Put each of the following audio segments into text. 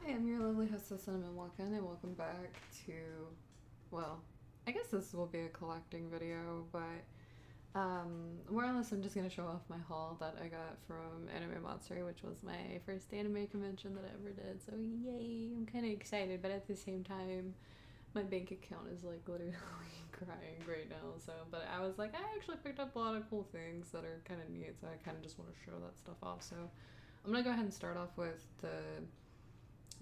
Hi, I'm your lovely hostess, Cinnamon Walken, and welcome back to, well, I guess this will be a collecting video, but more or less I'm just going to show off my haul that I got from Anime Matsuri, which was my first anime convention that I ever did, so yay, I'm kind of excited, but at the same time, my bank account is like literally crying right now, so, but I was like, I actually picked up a lot of cool things that are kind of neat, so I kind of just want to show that stuff off, so I'm going to go ahead and start off with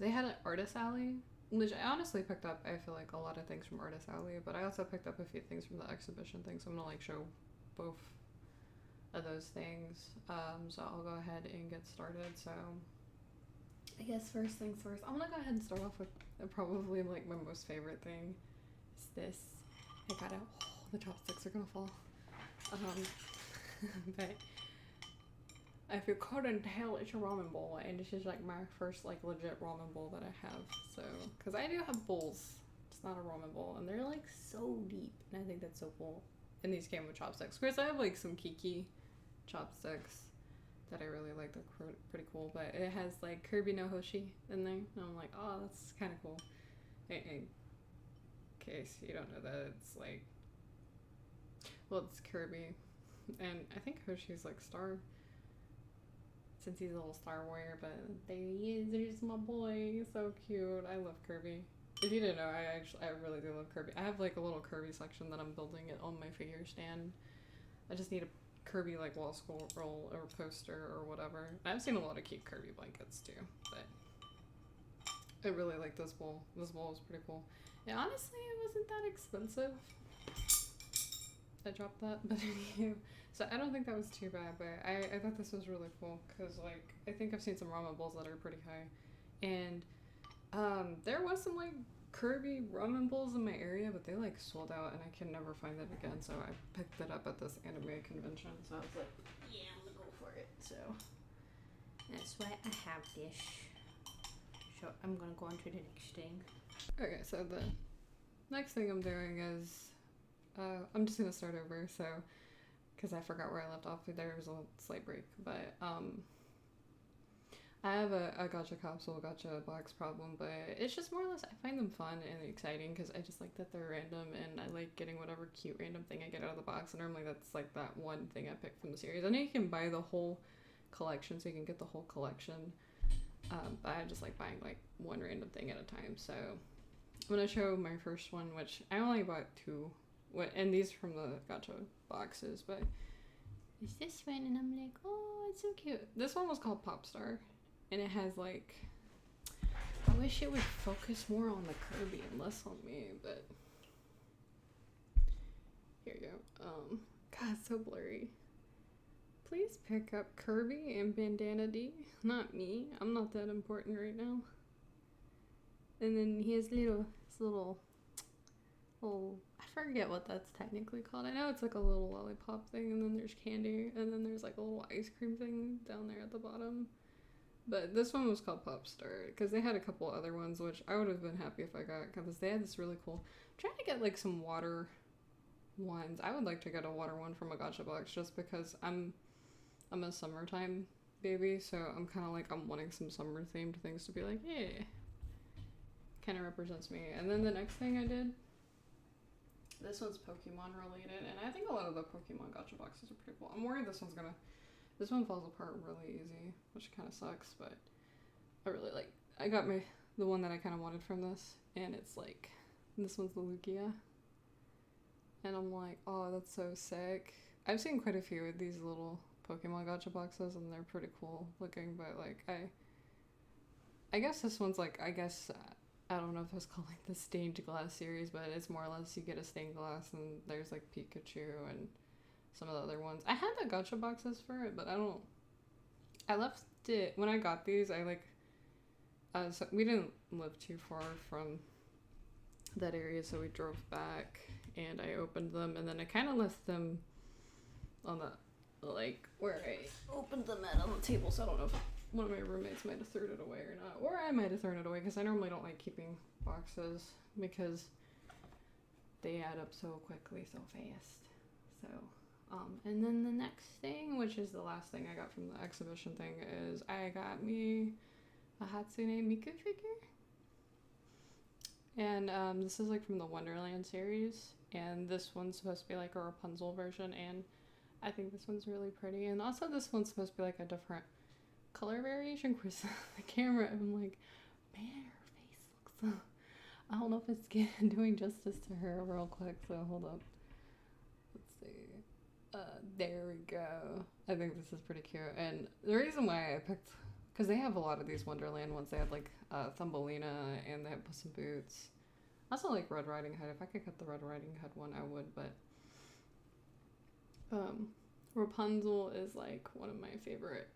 they had an Artist Alley, which I honestly picked up, I feel like, a lot of things from Artist Alley, but I also picked up a few things from the exhibition thing, so I'm gonna like show both of those things. So I'll go ahead and get started. So I guess first things first, I'm gonna go ahead and start off with probably like my most favorite thing is this. I gotta, the chopsticks are gonna fall. But if you couldn't tell, it's a ramen bowl, and this is like my first like legit ramen bowl that I have. So, because I do have bowls, it's not a ramen bowl, and they're like so deep, and I think that's so cool. And these came with chopsticks. Of course, I have like some Kiki chopsticks that I really like. They're pretty cool, but it has like Kirby no Hoshi in there, and I'm like, oh, that's kind of cool. In case you don't know that, it's like, well, it's Kirby, and I think Hoshi's like Star. Since he's a little Star Warrior, but there he is, there's my boy, so cute. I love Kirby. If you didn't know, I really do love Kirby. I have like a little Kirby section that I'm building it on my figure stand. I just need a Kirby like wall scroll or poster or whatever. I've seen a lot of cute Kirby blankets too, but I really like this bowl. This bowl is pretty cool. And honestly, it wasn't that expensive. I dropped that, but anyway. So I don't think that was too bad, but I thought this was really cool because like I think I've seen some ramen bowls that are pretty high, and there was some like Kirby ramen bowls in my area, but they like sold out and I can never find it again. So I picked it up at this anime convention. So I was like, yeah, I'm gonna go for it. So that's why I have this. So I'm gonna go on to the next thing. Okay, so the next thing I'm doing is I'm just gonna start over. So. Because I forgot where I left off. There was a slight break, but I have a gacha capsule, gacha box problem, but it's just more or less I find them fun and exciting because I just like that they're random and I like getting whatever cute random thing I get out of the box. And normally that's like that one thing I picked from the series. I know you can buy the whole collection, so you can get the whole collection, but I just like buying like one random thing at a time. So I'm gonna show my first one, which I only bought two. And these from the gacha boxes, but it's this one, and I'm like, oh, it's so cute. This one was called Popstar, and it has like, I wish it would focus more on the Kirby and less on me, but here you go. God, it's so blurry. Please pick up Kirby and Bandana D, not me. I'm not that important right now. And then he has little, I forget what that's technically called. I know it's like a little lollipop thing, and then there's candy, and then there's like a little ice cream thing down there at the bottom. But this one was called Popstar because they had a couple other ones, which I would have been happy if I got because they had this really cool. I'm trying to get like some water ones. I would like to get a water one from a gacha box just because I'm a summertime baby, so I'm kind of like I'm wanting some summer themed things to be like, yeah, kind of represents me. And then the next thing I did. This one's Pokemon related, and I think a lot of the Pokemon gacha boxes are pretty cool. I'm worried this one falls apart really easy, which kind of sucks, but I really like, I got the one that I kind of wanted from this, and it's like, this one's the Lugia, and I'm like, oh, that's so sick. I've seen quite a few of these little Pokemon gacha boxes, and they're pretty cool looking, but like, I guess this one's like, I don't know if it's called like the stained glass series, but it's more or less you get a stained glass and there's like Pikachu and some of the other ones. I had the gacha boxes for it, but I left it, when I got these, so we didn't live too far from that area, so we drove back and I opened them and then I kind of left them on the, like, where I opened them at on the table, so I don't know if one of my roommates might have thrown it away or not, or I might have thrown it away because I normally don't like keeping boxes because they add up so quickly, so fast. So, and then the next thing, which is the last thing I got from the exhibition thing, is I got me a Hatsune Miku figure. And this is like from the Wonderland series. And this one's supposed to be like a Rapunzel version. And I think this one's really pretty. And also this one's supposed to be like a different color variation. Of course, the camera, I'm like, man, her face looks so... I don't know if it's doing justice to her real quick. So hold up. Let's see. There we go. I think this is pretty cute. And the reason why I picked... Because they have a lot of these Wonderland ones. They had like Thumbelina and they have Puss in Boots. I also like Red Riding Hood. If I could get the Red Riding Hood one, I would. But Rapunzel is like one of my favorite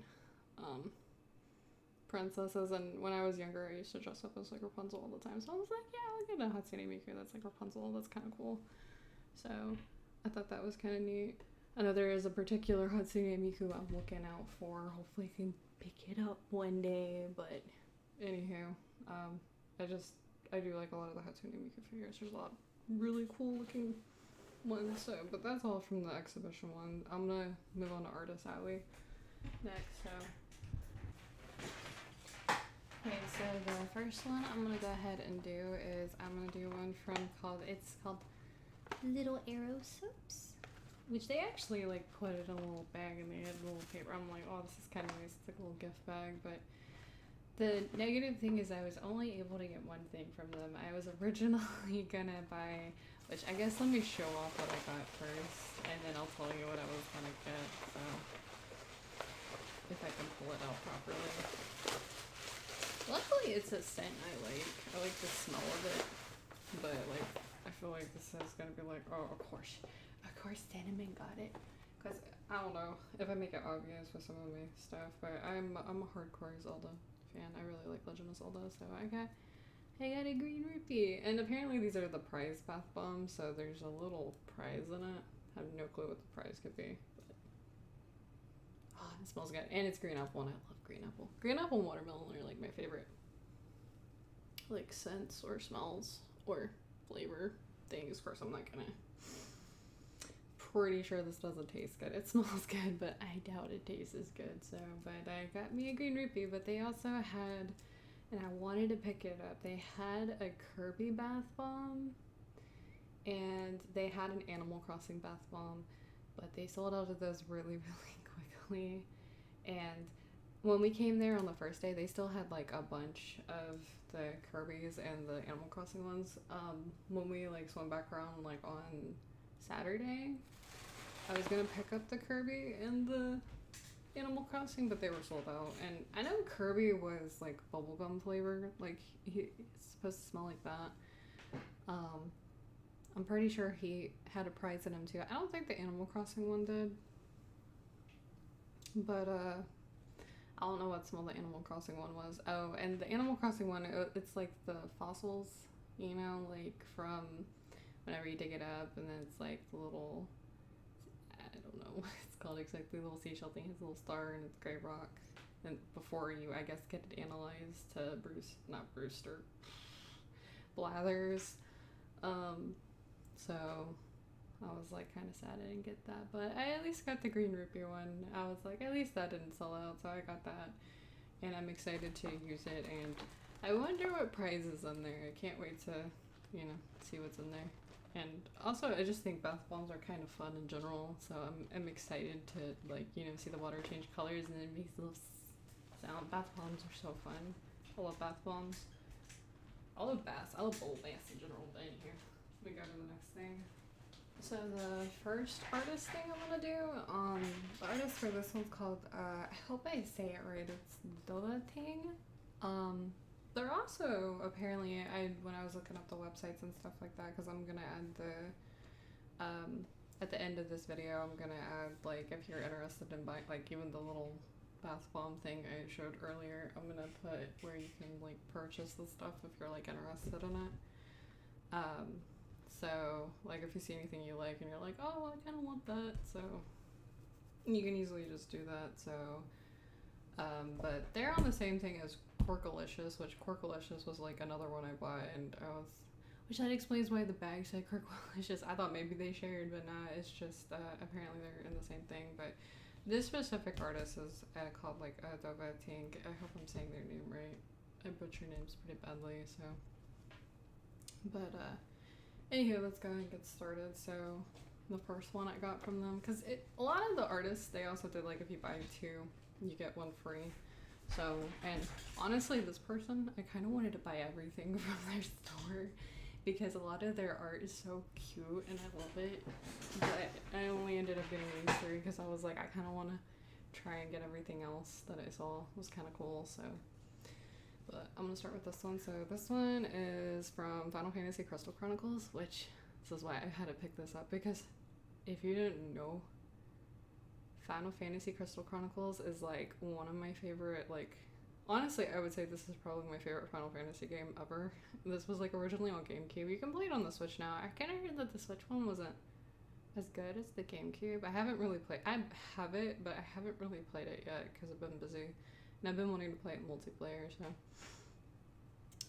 princesses. And when I was younger, I used to dress up as like Rapunzel all the time. So I was like, yeah, I'll get a Hatsune Miku that's like Rapunzel. That's kind of cool. So I thought that was kind of neat. I know there is a particular Hatsune Miku I'm looking out for. Hopefully I can pick it up one day. But anywho, I do like a lot of the Hatsune Miku figures. There's a lot of really cool looking ones. So, but that's all from the exhibition one. I'm gonna move on to Artist Alley next. So, okay, so the first one I'm gonna go ahead and do is I'm gonna do one it's called Little Arrow Soaps, which they actually like put it in a little bag and they had a little paper. I'm like, oh, this is kind of nice. It's like a little gift bag, but the negative thing is I was only able to get one thing from them. I was originally gonna buy, which I guess let me show off what I got first, and then I'll tell you what I was gonna get, so if I can pull it out properly. Luckily it's a scent I like the smell of it, but like, I feel like this is gonna be like, oh, of course Cinnamon got it, because I don't know if I make it obvious with some of my stuff, but I'm a hardcore Zelda fan. I really like Legend of Zelda, so I got a green rupee, and apparently these are the prize bath bombs, so there's a little prize in it. I have no clue what the prize could be, but it smells good, and it's green apple, and I love green apple. Green apple and watermelon are like my favorite like scents or smells or flavor things. Of course, I'm not gonna. Pretty sure this doesn't taste good. It smells good, but I doubt it tastes as good. So, but I got me a green rupee, but they also had, and I wanted to pick it up, they had a Kirby bath bomb, and they had an Animal Crossing bath bomb, but they sold out of those really, really quickly. And when we came there on the first day, they still had like a bunch of the Kirby's and the Animal Crossing ones. When we like swung back around like on Saturday, I was gonna pick up the Kirby and the Animal Crossing, but they were sold out. And I know Kirby was like bubblegum flavor, like it's supposed to smell like that. I'm pretty sure he had a prize in him too. I don't think the Animal Crossing one did, but I don't know what smell the Animal Crossing one was. Oh, and the Animal Crossing one, it's like the fossils, you know, like from whenever you dig it up, and then it's like the little, I don't know what it's called exactly, the little seashell thing, it's a little star, and it's gray rock. And before you, I guess, get it analyzed to Blathers. So I was like kind of sad I didn't get that, but I at least got the green rupee one. I was like, at least that didn't sell out, so I got that, and I'm excited to use it. And I wonder what prize is in there. I can't wait to, you know, see what's in there. And also, I just think bath bombs are kind of fun in general, so I'm excited to, like, you know, see the water change colors and it makes a little sound. Bath bombs are so fun. I love bath bombs. I love baths. I love bubble baths in general. But anywho, we go to the next thing. So the first artist thing I'm gonna do, the artist for this one's called, I hope I say it right, it's Dovahting. They're also, apparently, when I was looking up the websites and stuff like that, because I'm gonna add the, at the end of this video, I'm gonna add, like, if you're interested in buying, like, even the little bath bomb thing I showed earlier, I'm gonna put where you can, like, purchase the stuff if you're, like, interested in it. So, like, if you see anything you like and you're like, oh, I kind of want that, so you can easily just do that. So, but they're on the same thing as Quirkilicious, which Quirkilicious was, like, another one I bought, and which that explains why the bag said Quirkilicious. I thought maybe they shared, but nah, it's just, apparently they're in the same thing. But this specific artist is called, like, Dovahting. I hope I'm saying their name right. I butcher names pretty badly, so. But, anywho, let's go and get started. So, the first one I got from them, because a lot of the artists, they also did, like, if you buy 2, you get 1 free. So, and honestly, this person, I kind of wanted to buy everything from their store, because a lot of their art is so cute, and I love it. But I only ended up getting these 3, because I was like, I kind of want to try and get everything else that I saw. It was kind of cool, so. But I'm going to start with this one. So this one is from Final Fantasy Crystal Chronicles, which this is why I had to pick this up, because if you didn't know, Final Fantasy Crystal Chronicles is like one of my favorite, like, honestly, I would say this is probably my favorite Final Fantasy game ever. This was like originally on GameCube. You can play it on the Switch now. I kind of heard that the Switch one wasn't as good as the GameCube. I haven't really played, I have it, but I haven't really played it yet because I've been busy. And I've been wanting to play it multiplayer, so.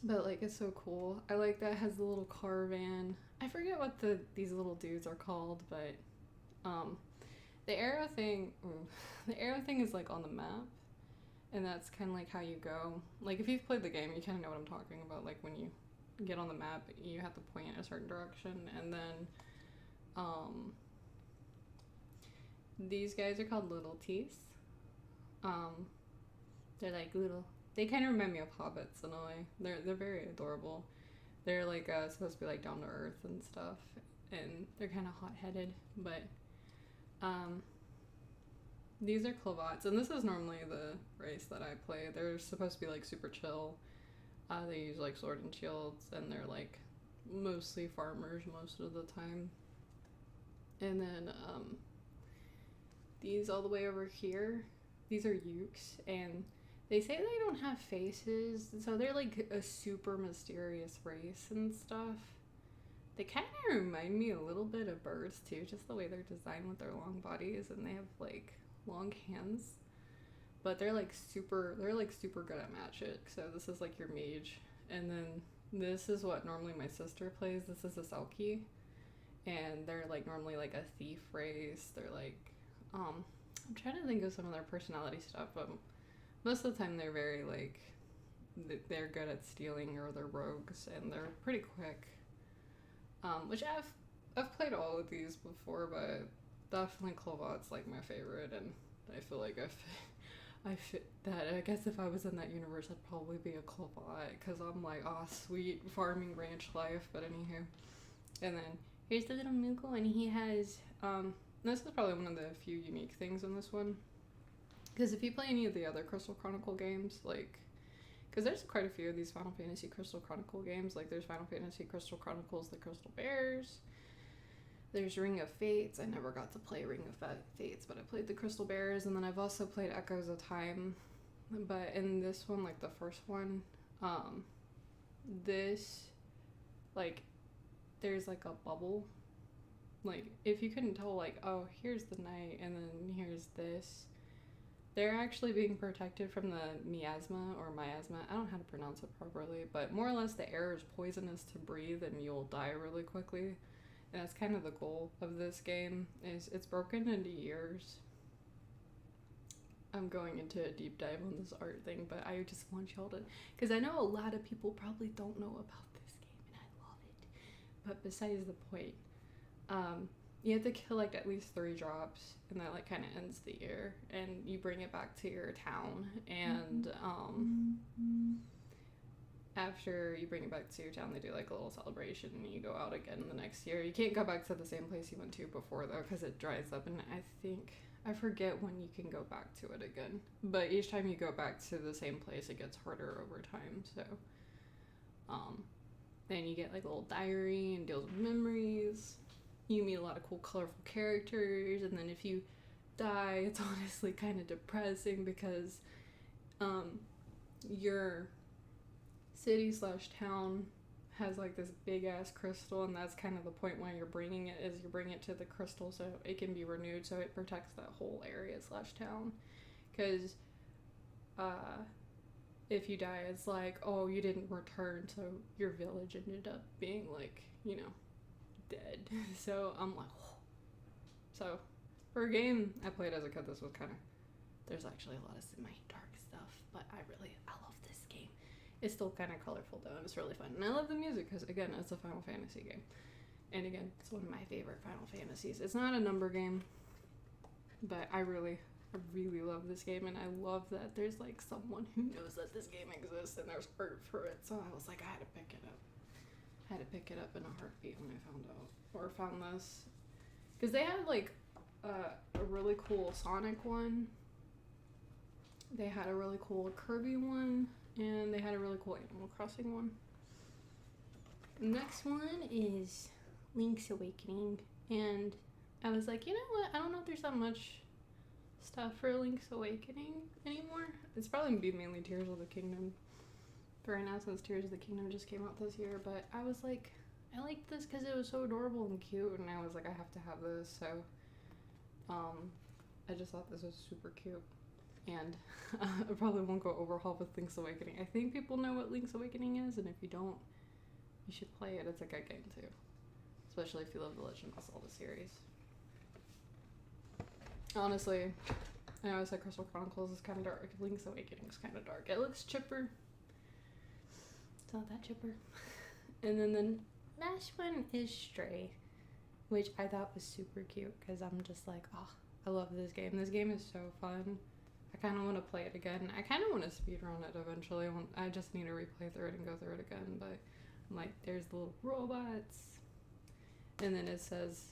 But, like, it's so cool. I like that it has the little caravan. I forget what these little dudes are called, but, the arrow thing is, like, on the map. And that's kind of, like, how you go. Like, if you've played the game, you kind of know what I'm talking about. Like, when you get on the map, you have to point in a certain direction. And then, these guys are called Little Teeth. They're like little. They kind of remind me of hobbits in a way. They're very adorable. They're like supposed to be like down to earth and stuff, and they're kind of hot-headed. But these are Clovots, and this is normally the race that I play. They're supposed to be like super chill. They use like sword and shields, and they're like mostly farmers most of the time. And then these all the way over here, these are Ukes, and they say they don't have faces, so they're like a super mysterious race and stuff. They kind of remind me a little bit of birds too, just the way they're designed with their long bodies, and they have like long hands. But they're like super good at magic. So this is like your mage, and then this is what normally my sister plays. This is a Selkie, and they're like normally like a thief race. They're like I'm trying to think of some of their personality stuff, but most of the time they're very like, they're good at stealing, or they're rogues, and they're pretty quick. Which I've played all of these before, but definitely Clovot's like my favorite, and I feel like I fit that. I guess if I was in that universe, I'd probably be a Clovot, because I'm like, oh, sweet farming ranch life. But anywho, and then here's the little Moogle, and he has this is probably one of the few unique things in this one. Because if you play any of the other Crystal Chronicle games, like, because there's quite a few of these Final Fantasy Crystal Chronicle games. Like, there's Final Fantasy Crystal Chronicles, the Crystal Bears. There's Ring of Fates. I never got to play Ring of Fates, but I played the Crystal Bears. And then I've also played Echoes of Time. But in this one, like the first one, this, like, there's like a bubble. Like, if you couldn't tell, like, oh, here's the night, and then here's this. They're actually being protected from the miasma, or miasma. I don't know how to pronounce it properly, but more or less the air is poisonous to breathe, and you'll die really quickly. And that's kind of the goal of this game, is it's broken into years. I'm going into a deep dive on this art thing, but I just want y'all to, because I know a lot of people probably don't know about this game, and I love it. But besides the point, you have to collect at least 3 drops, and that like kind of ends the year, and you bring it back to your town, and after you bring it back to your town, they do like a little celebration, and you go out again the next year. You can't go back to the same place you went to before though, because it dries up, and I forget when you can go back to it again, but each time you go back to the same place, it gets harder over time. So then you get like a little diary and deals with memories. You meet a lot of cool, colorful characters, and then if you die, it's honestly kind of depressing, because your city/town has like this big ass crystal, and that's kind of the point why you're bringing it, is you bring it to the crystal so it can be renewed, so it protects that whole area/town. Because if you die, it's like, oh, you didn't return, so your village ended up being like, you know, dead. So I'm like, oh. So for a game I played as a kid, this was kind of, there's actually a lot of semi dark stuff, but I love this game. It's still kind of colorful though, and it's really fun. And I love the music because, again, it's a Final Fantasy game. And again, it's one of my favorite Final Fantasies. It's not a number game, but I really love this game, and I love that there's like someone who knows that this game exists and there's art for it. So I was like, I had to pick it up. I had to pick it up in a heartbeat when I found this. Because they had like a really cool Sonic one. They had a really cool Kirby one, and they had a really cool Animal Crossing one. Next one is Link's Awakening, and I was like, you know what? I don't know if there's that much stuff for Link's Awakening anymore. It's probably gonna be mainly Tears of the Kingdom for right now, since Tears of the Kingdom just came out this year. But I was like, I liked this because it was so adorable and cute, and I was like, I have to have this. So I just thought this was super cute. And I probably won't go overhaul with Link's Awakening. I think people know what Link's Awakening is, and if you don't, you should play it. It's a good game too, especially if you love the Legend of Zelda series. Honestly, I know I said Crystal Chronicles is kind of dark. Link's Awakening is kind of dark. It looks chipper. It's not that chipper. And then the last one is Stray, which I thought was super cute because I'm just like, oh, I love this game. This game is so fun. I kind of want to play it again. I kind of want to speedrun it eventually. I just need to replay through it and go through it again. But I'm like, there's the little robots. And then it says,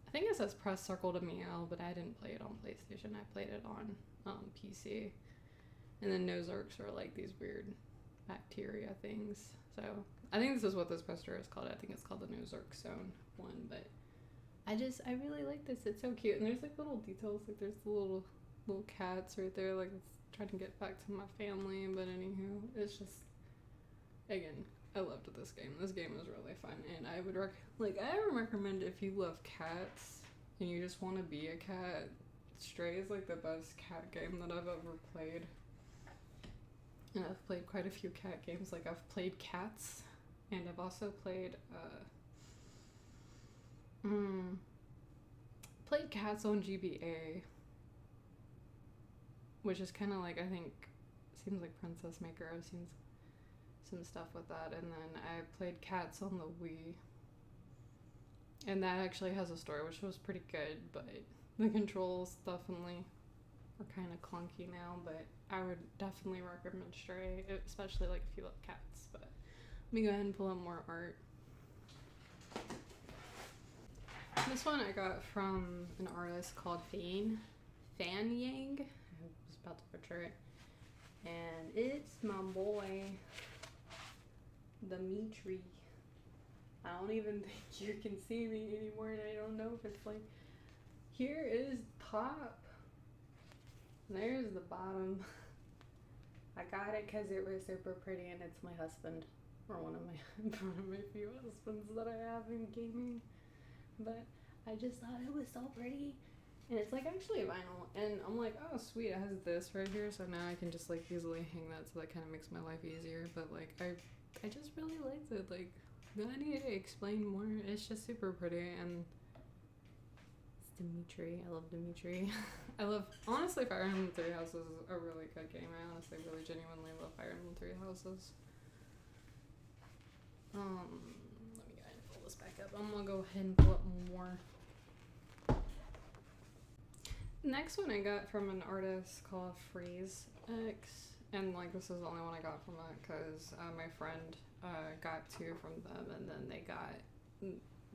I think it says press circle to meow, but I didn't play it on PlayStation. I played it on PC. And then Nozarks are like these weird bacteria things. So I think this is what this poster is called. I think it's called the Nozark Zone one. But I really like this. It's so cute. And there's like little details. Like there's the little cats right there. Like it's trying to get back to my family. But anywho, it's just, again, I loved this game. This game is really fun, and I would recommend if you love cats and you just want to be a cat, Stray is like the best cat game that I've ever played. And I've played quite a few cat games. Like I've played Cats, and I've also played Cats on GBA, which is kind of like, I think, seems like Princess Maker. I've seen some stuff with that. And then I played Cats on the Wii, and that actually has a story, which was pretty good, but the controls definitely are kind of clunky now. But I would definitely recommend Stray, especially like if you love cats. But let me go ahead and pull up more art. This one I got from an artist called Fan Yang. I was about to butcher it. And it's my boy Dimitri. I don't even think you can see me anymore, and I don't know if it's like, here is top, there's the bottom. I got it because it was super pretty, and it's my husband, or one of my few husbands that I have in gaming. But I just thought it was so pretty, and it's like actually a vinyl, and I'm like, oh sweet, it has this right here, so now I can just like easily hang that, so that kind of makes my life easier. But like I just really liked it. Like, do I need to explain more? It's just super pretty, and it's Dimitri. I love Dimitri. Honestly, Fire Emblem Three Houses is a really good game. I honestly really genuinely love Fire Emblem Three Houses. Let me go ahead and pull this back up. I'm gonna go ahead and pull up more. Next one I got from an artist called Freeze X. And like, this is the only one I got from it because my friend got two from them, and then they got,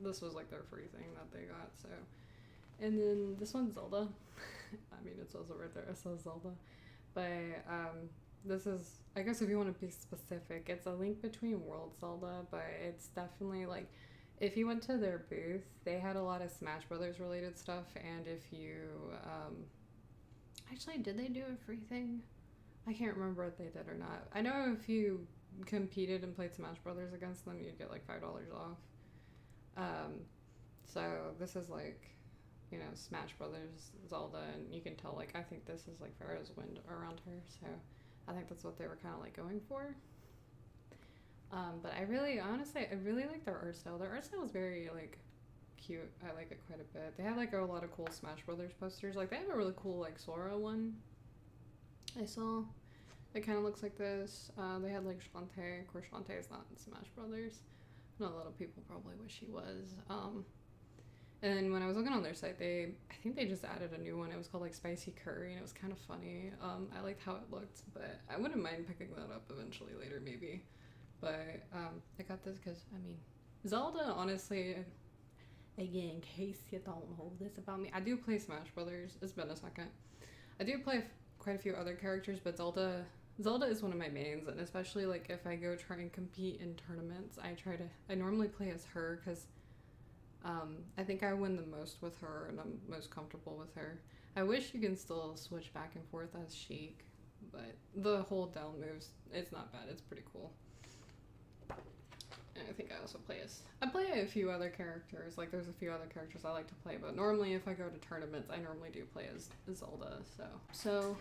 this was like their free thing that they got. So, and then this one's Zelda. I mean, it says it right there, it says Zelda. But this is, I guess if you want to be specific, it's a Link Between Worlds Zelda, but it's definitely like, if you went to their booth, they had a lot of Smash Brothers related stuff. And if you, actually, did they do a free thing? I can't remember if they did or not. I know if you competed and played Smash Brothers against them, you'd get like $5 off. So this is like, you know, Smash Brothers Zelda, and you can tell, like, I think this is like Pharaoh's Wind around her, so I think that's what they were kind of like going for. But I really like their art style. Their art style is very like cute. I like it quite a bit. They have like a lot of cool Smash Brothers posters. Like they have a really cool like Sora one I saw. It kind of looks like this. They had like Shantae. Of course, Shantae is not in Smash Brothers. I know a lot of people probably wish he was. And then when I was looking on their site, I think they just added a new one. It was called like Spicy Curry, and it was kind of funny. I liked how it looked, but I wouldn't mind picking that up eventually later, maybe. But I got this because, I mean, Zelda, honestly, again, in case you don't know this about me, I do play Smash Brothers. It's been a second. I do play quite a few other characters, but Zelda is one of my mains, and especially like if I go try and compete in tournaments, I normally play as her because I think I win the most with her, and I'm most comfortable with her. I wish you can still switch back and forth as Sheik, but the hold down moves, it's not bad. It's pretty cool. And I think I also play a few other characters. Like there's a few other characters I like to play, but normally if I go to tournaments, I normally do play as Zelda. So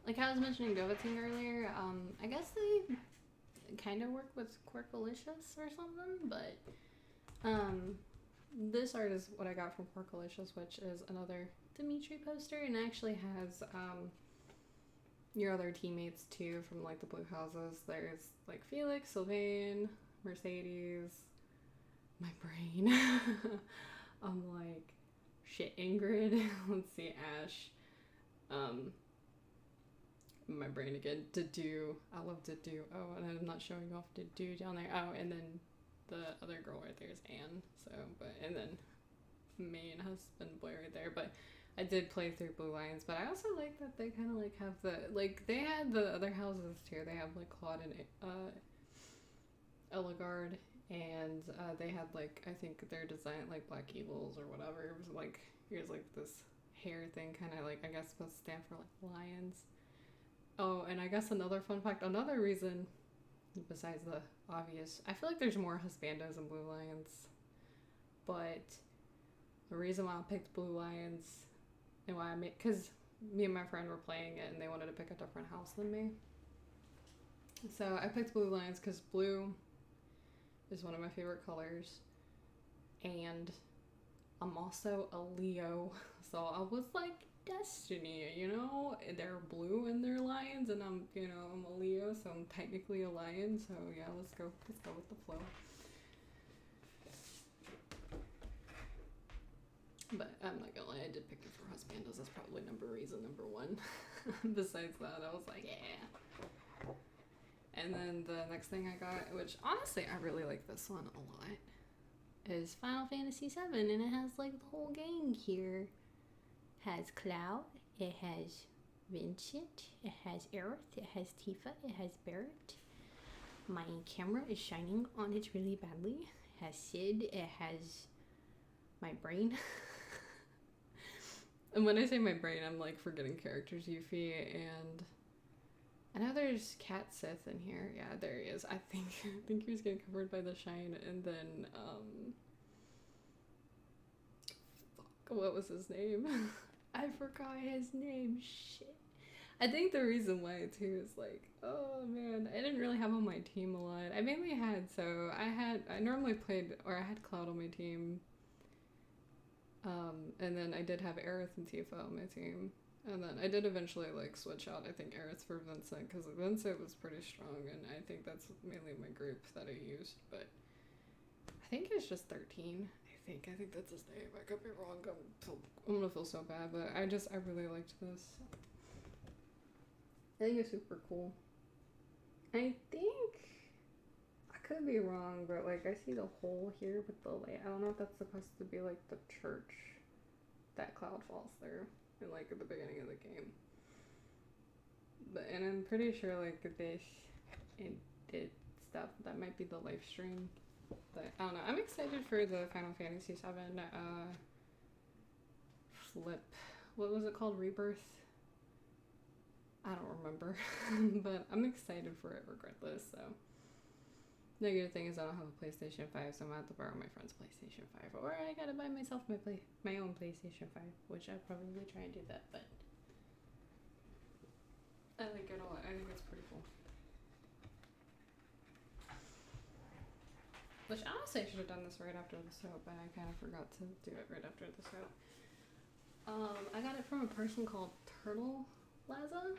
like I was mentioning Dovahting earlier, I guess they kind of work with Quirkilicious or something, but this art is what I got from Quirkilicious, which is another Dimitri poster, and it actually has your other teammates too from like the blue houses. There's like Felix, Sylvain, Mercedes, my brain. I'm like, shit, Ingrid. Let's see, Ash. My brain again. Dedu. I love Dedu. Oh, and I'm not showing off Dedu down there. Oh, and then the other girl right there is Anne. So, and then main husband boy right there. But I did play through Blue Lions, but I also like that they kind of like have they had the other houses too. They have like Claude and Eligard, and they had like, I think their design like Black Eagles or whatever. It was like, here's like this hair thing, kind of like, I guess supposed to stand for like lions. Oh, and I guess another fun fact, another reason besides the obvious, I feel like there's more husbandos and Blue Lions, but the reason why I picked Blue Lions and why because me and my friend were playing it and they wanted to pick a different house than me. So I picked Blue Lions because blue is one of my favorite colors, and I'm also a Leo, so I was like, destiny, you know, they're blue and they're lions, and I'm a Leo, so I'm technically a lion, so yeah, let's go with the flow. But I'm not gonna lie, I did pick it for husbandos. That's probably reason number one. Besides that, I was like, yeah. And then the next thing I got, which honestly I really like this one a lot, is Final Fantasy VII, and it has like the whole gang here. It has Cloud, it has Vincent, it has Aerith, it has Tifa, it has Barrett. My camera is shining on it really badly. It has Sid, it has my brain. And when I say my brain, I'm like forgetting characters, Yuffie, and I know there's Cat Sith in here. Yeah, there he is. I think he was getting covered by the shine, and then what was his name? I forgot his name. Shit. I think the reason why too is like, oh man, I didn't really have on my team a lot. I mainly had I normally played, or I had Cloud on my team. And then I did have Aerith and Tifa on my team. And then I did eventually like switch out, I think, Aerith for Vincent, because Vincent was pretty strong, and I think that's mainly my group that I used. But I think it's just 13. I think that's his name. I could be wrong. I'm gonna feel so bad, but I really liked this. I think it's super cool. I think I could be wrong, but like I see the hole here with the light. I don't know if that's supposed to be like the church that Cloud falls through in like at the beginning of the game. But and I'm pretty sure like it did stuff that might be the live stream. But I don't know. I'm excited for the Final Fantasy VII flip. What was it called? Rebirth? I don't remember. But I'm excited for it regardless, so. Negative thing is I don't have a PlayStation 5, so I'm going to have to borrow my friend's PlayStation 5. Or I gotta buy myself my own PlayStation 5, which I'd probably try and do that, but I like it a lot. I think it's pretty cool. Which honestly I should have done this right after the soap, but I kind of forgot to do it right after the soap. I got it from a person called Turtlelaza.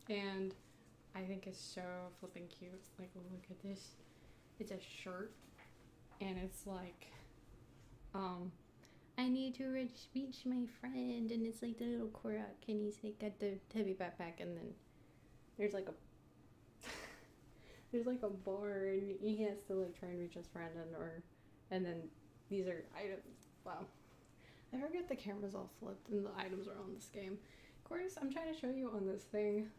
and I think it's so flipping cute. Like, look at this. It's a shirt, and it's like, I need to reach my friend, and it's like the little Korok, and he's like got the heavy backpack, and then there's like a there's like a bar, and he has to like try and reach his friend, and then these are items. Wow, I forget the camera's all flipped and the items are on this game. Of course, I'm trying to show you on this thing.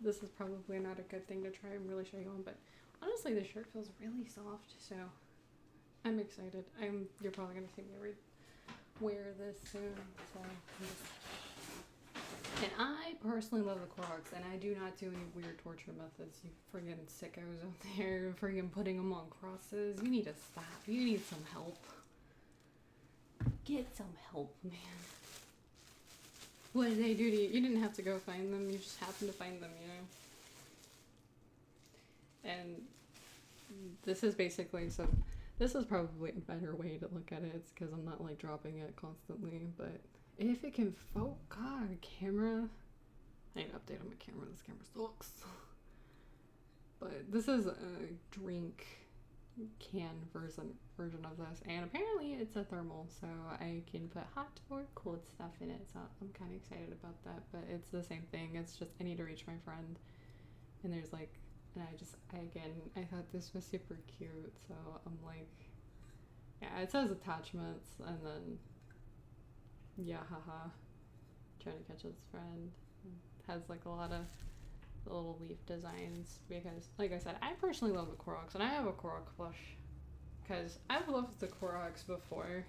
This is probably not a good thing to try and really show you on, but honestly, the shirt feels really soft, so I'm excited. You're probably gonna see me wear this soon. So, and I personally love the Koroks, and I do not do any weird torture methods. You friggin' sickos out there, friggin' putting them on crosses. You need to stop. You need some help. Get some help, man. What did they do to you? You didn't have to go find them. You just happened to find them, you know? And this is basically, so this is probably a better way to look at it. It's because I'm not like dropping it constantly, but if it can God, camera. I need to update on my camera. This camera sucks. But this is a drink can version of this, and apparently it's a thermal, so I can put hot or cold stuff in it, so I'm kind of excited about that. But it's the same thing. It's just I need to reach my friend, and there's like, and I thought this was super cute, so I'm like, yeah, it says attachments, and then yeah, haha, trying to catch his friend. It has like a lot of little leaf designs, because like I said, I personally love the Koroks, and I have a Korok plush because I've loved the Koroks before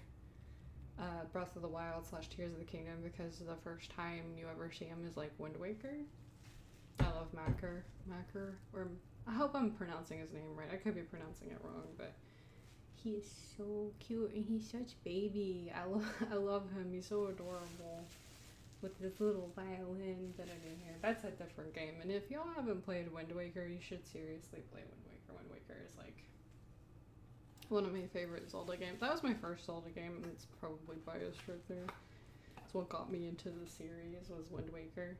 Breath of the Wild / Tears of the Kingdom, because the first time you ever see him is like Wind Waker. I love Macker, or I hope I'm pronouncing his name right. I could be pronouncing it wrong, but he is so cute, and he's such baby. I love him. He's so adorable. With this little violin that I do here. That's a different game. And if y'all haven't played Wind Waker, you should seriously play Wind Waker. Wind Waker is like one of my favorite Zelda games. That was my first Zelda game, and it's probably biased right there. It's what got me into the series, was Wind Waker.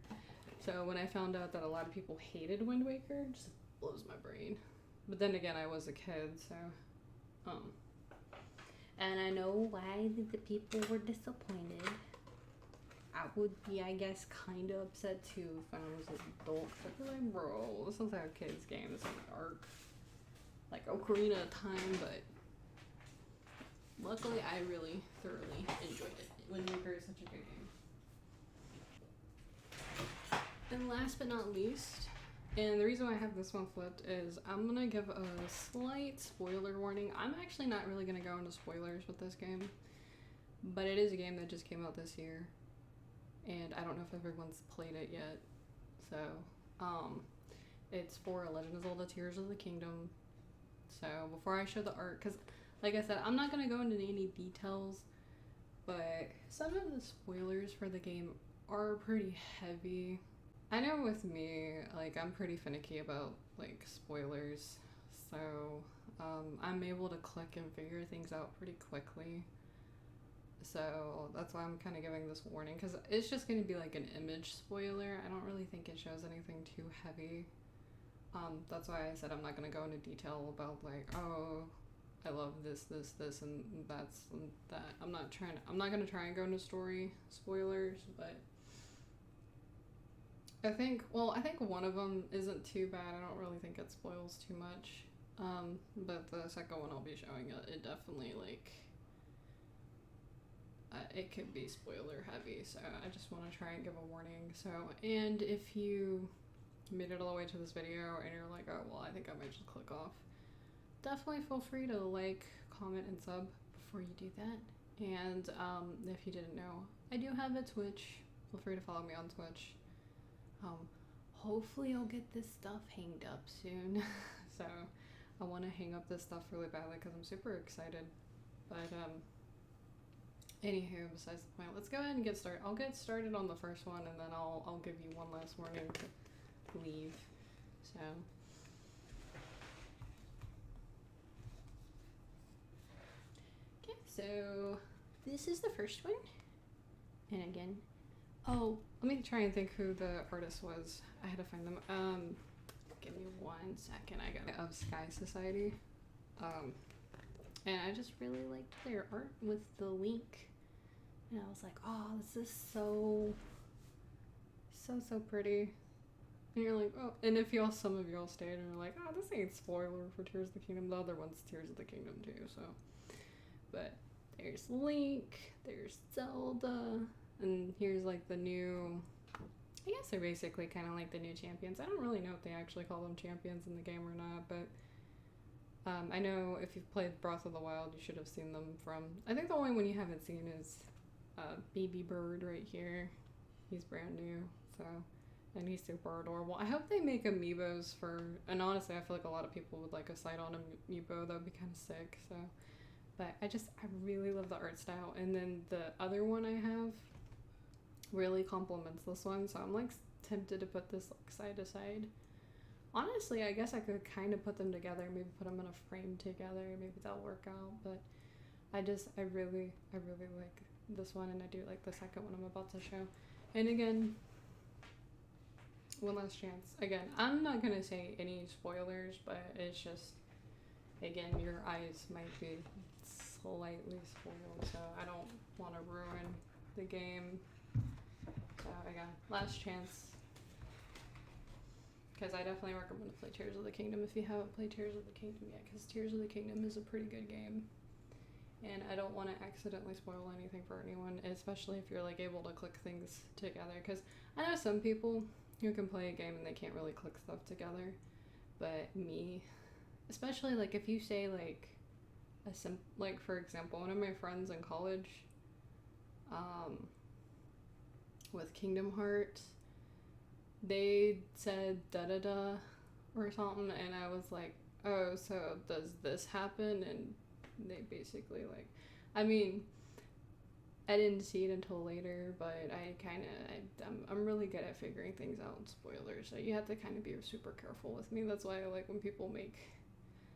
So when I found out that a lot of people hated Wind Waker, it just blows my brain. But then again, I was a kid, so and I know why the people were disappointed. I would be, I guess, kind of upset too if I was an adult. I'd be like, bro, this is a kid's game. This is dark. Like Ocarina of Time, but luckily I really thoroughly enjoyed it. Wind Waker is such a good game. And last but not least, and the reason why I have this one flipped is I'm gonna give a slight spoiler warning. I'm actually not really gonna go into spoilers with this game, but it is a game that just came out this year. And I don't know if everyone's played it yet. So, it's for Legend of Zelda Tears of the Kingdom. So, before I show the art, because, like I said, I'm not going to go into any details, but some of the spoilers for the game are pretty heavy. I know with me, like, I'm pretty finicky about, like, spoilers. So, I'm able to click and figure things out pretty quickly. So that's why I'm kind of giving this warning, because it's just going to be like an image spoiler. I don't really think it shows anything too heavy. That's why I said I'm not going to go into detail about like, oh, I love this, and that's and that. I'm not going to try and go into story spoilers, but I think one of them isn't too bad. I don't really think it spoils too much. But the second one I'll be showing, it definitely like, it could be spoiler heavy, so I just want to try and give a warning. So, and if you made it all the way to this video and you're like, oh, well, I think I might just click off, definitely feel free to like, comment, and sub before you do that. And if you didn't know, I do have a Twitch. Feel free to follow me on Twitch. Hopefully I'll get this stuff hanged up soon. So I want to hang up this stuff really badly because I'm super excited. But anywho, besides the point, let's go ahead and get started. I'll get started on the first one, and then I'll give you one last warning to leave. So okay, so this is the first one, and again, Oh, let me try and think who the artist was. I had to find them. Give me 1 second. I got it. Of Sky Society. And I just really liked their art with the Link. And I was like, oh, this is so pretty. And you're like, oh, and if some of y'all stayed and are like, oh, this ain't spoiler for Tears of the Kingdom. The other one's Tears of the Kingdom too, so. But there's Link, there's Zelda, and here's like the new, I guess they're basically kind of like the new champions. I don't really know if they actually call them champions in the game or not, but I know if you've played Breath of the Wild, you should have seen them from, I think the only one you haven't seen is Baby Bird right here. He's brand new, so, and he's super adorable. I hope they make amiibos for, and honestly, I feel like a lot of people would like a sight on amiibo. That would be kind of sick, so. But I really love the art style. And then the other one I have really complements this one, so I'm like tempted to put this like side to side. Honestly, I guess I could kind of put them together, maybe put them in a frame together, maybe that'll work out, but I really like this one, and I do like the second one I'm about to show. And again, one last chance. Again, I'm not gonna say any spoilers, but it's just, again, your eyes might be slightly spoiled, so I don't want to ruin the game. So again, last chance. Because I definitely recommend to play Tears of the Kingdom if you haven't played Tears of the Kingdom yet, because Tears of the Kingdom is a pretty good game. And I don't want to accidentally spoil anything for anyone, especially if you're like able to click things together. Because I know some people who can play a game and they can't really click stuff together, but me, especially like if you say like like for example, one of my friends in college, with Kingdom Hearts, they said da-da-da or something, and I was like, oh, so does this happen? And they basically like, I mean, I didn't see it until later, but I'm really good at figuring things out in spoilers, so you have to kind of be super careful with me. That's why I like when people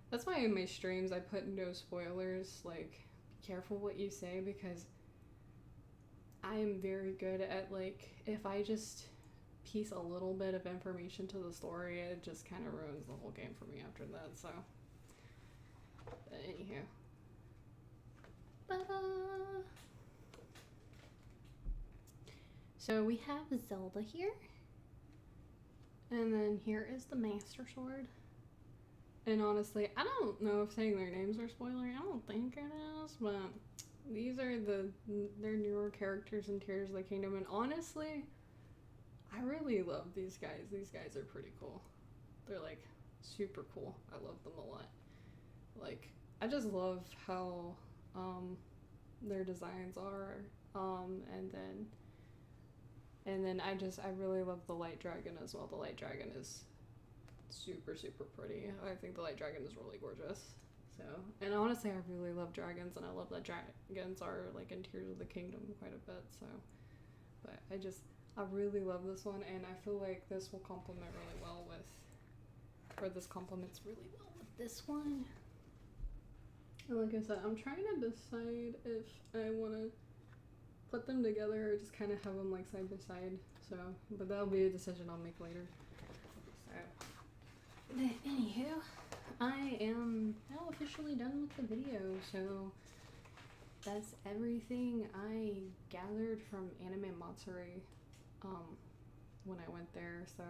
that's why in my streams I put no spoilers, like, be careful what you say, because I am very good at, like, if I just piece a little bit of information to the story, it just kind of ruins the whole game for me after that, so. But anywho. Ta-da! So we have Zelda here. And then here is the Master Sword. And honestly, I don't know if saying their names are spoiling. I don't think it is, but these are their newer characters in Tears of the Kingdom. And honestly, I really love these guys. These guys are pretty cool. They're like super cool. I love them a lot. Like, I just love how their designs are. And then I really love the Light Dragon as well. The Light Dragon is super pretty. I think the Light Dragon is really gorgeous. So, and honestly, I really love dragons, and I love that dragons are like in Tears of the Kingdom quite a bit. So, but I really love this one, and I feel like this will complement really well this complements really well with this one. And like I said, I'm trying to decide if I want to put them together or just kind of have them like side by side. So, but that'll be a decision I'll make later. So, but anywho, I am now officially done with the video. So that's everything I gathered from Anime Matsuri when I went there. So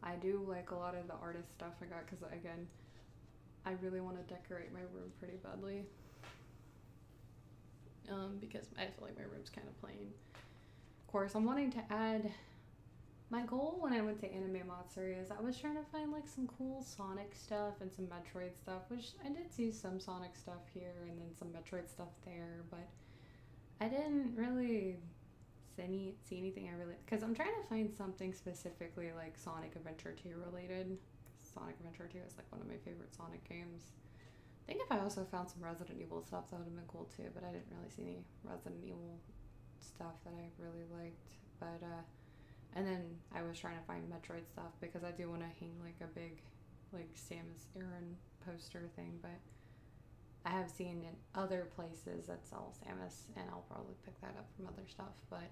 I do like a lot of the artist stuff I got, because again, I really want to decorate my room pretty badly. Because I feel like my room's kind of plain. Of course, I'm wanting to add, my goal when I went to Anime Matsuri is I was trying to find like some cool Sonic stuff and some Metroid stuff, which I did see some Sonic stuff here and then some Metroid stuff there, but I didn't really see anything I really, because I'm trying to find something specifically like Sonic Adventure 2 related. Sonic Adventure 2 is like one of my favorite Sonic games. I think if I also found some Resident Evil stuff, that would have been cool too, but I didn't really see any Resident Evil stuff that I really liked. But and then I was trying to find Metroid stuff, because I do want to hang like a big like Samus Aran poster thing, but I have seen in other places that sell Samus, and I'll probably pick that up from other stuff. But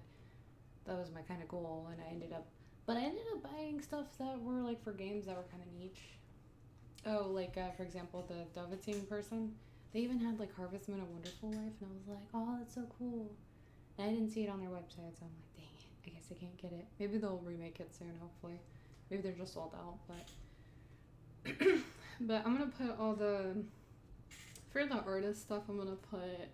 that was my kind of goal, and I ended up buying stuff that were like for games that were kind of niche. Oh, like for example, the Dovahting person, they even had like Harvest Moon: A Wonderful Life, and I was like, oh, that's so cool. And I didn't see it on their website, so I'm like, dang it, I guess I can't get it. Maybe they'll remake it soon, hopefully. Maybe they're just sold out, but but I'm gonna put all the for the artist stuff. I'm gonna put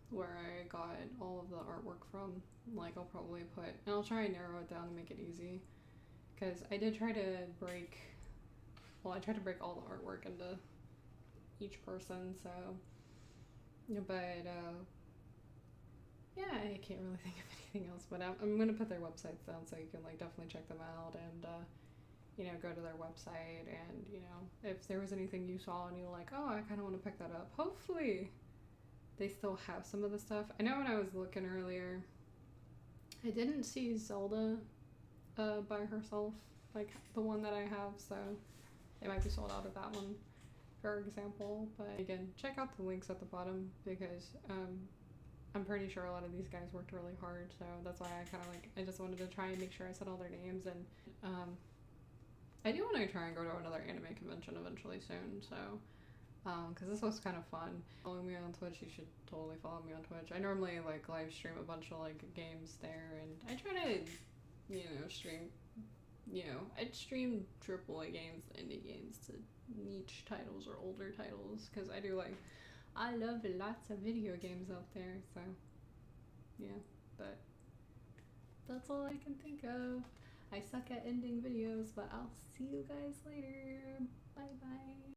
where I got all of the artwork from. Like I'll probably put, and I'll try and narrow it down to make it easy, because I did try to break. Well, I tried to break all the artwork into each person, so. But yeah, I can't really think of anything else. But I'm gonna put their websites down so you can like definitely check them out and you know, go to their website, and you know, if there was anything you saw and you're like, oh, I kind of want to pick that up. Hopefully, they still have some of the stuff. I know when I was looking earlier, I didn't see Zelda by herself, like the one that I have, so it might be sold out of that one, for example. But again, check out the links at the bottom, because I'm pretty sure a lot of these guys worked really hard, so that's why I kind of like, I just wanted to try and make sure I said all their names. And I do want to try and go to another anime convention eventually soon, so because this was kind of fun. Following me on Twitch, you should totally follow me on Twitch. I normally like live stream a bunch of like games there, and I try to, you know, stream, you know, I'd stream AAA games, indie games, to niche titles or older titles, because I do like, I love lots of video games out there, so yeah, but that's all I can think of. I suck at ending videos, but I'll see you guys later. Bye bye.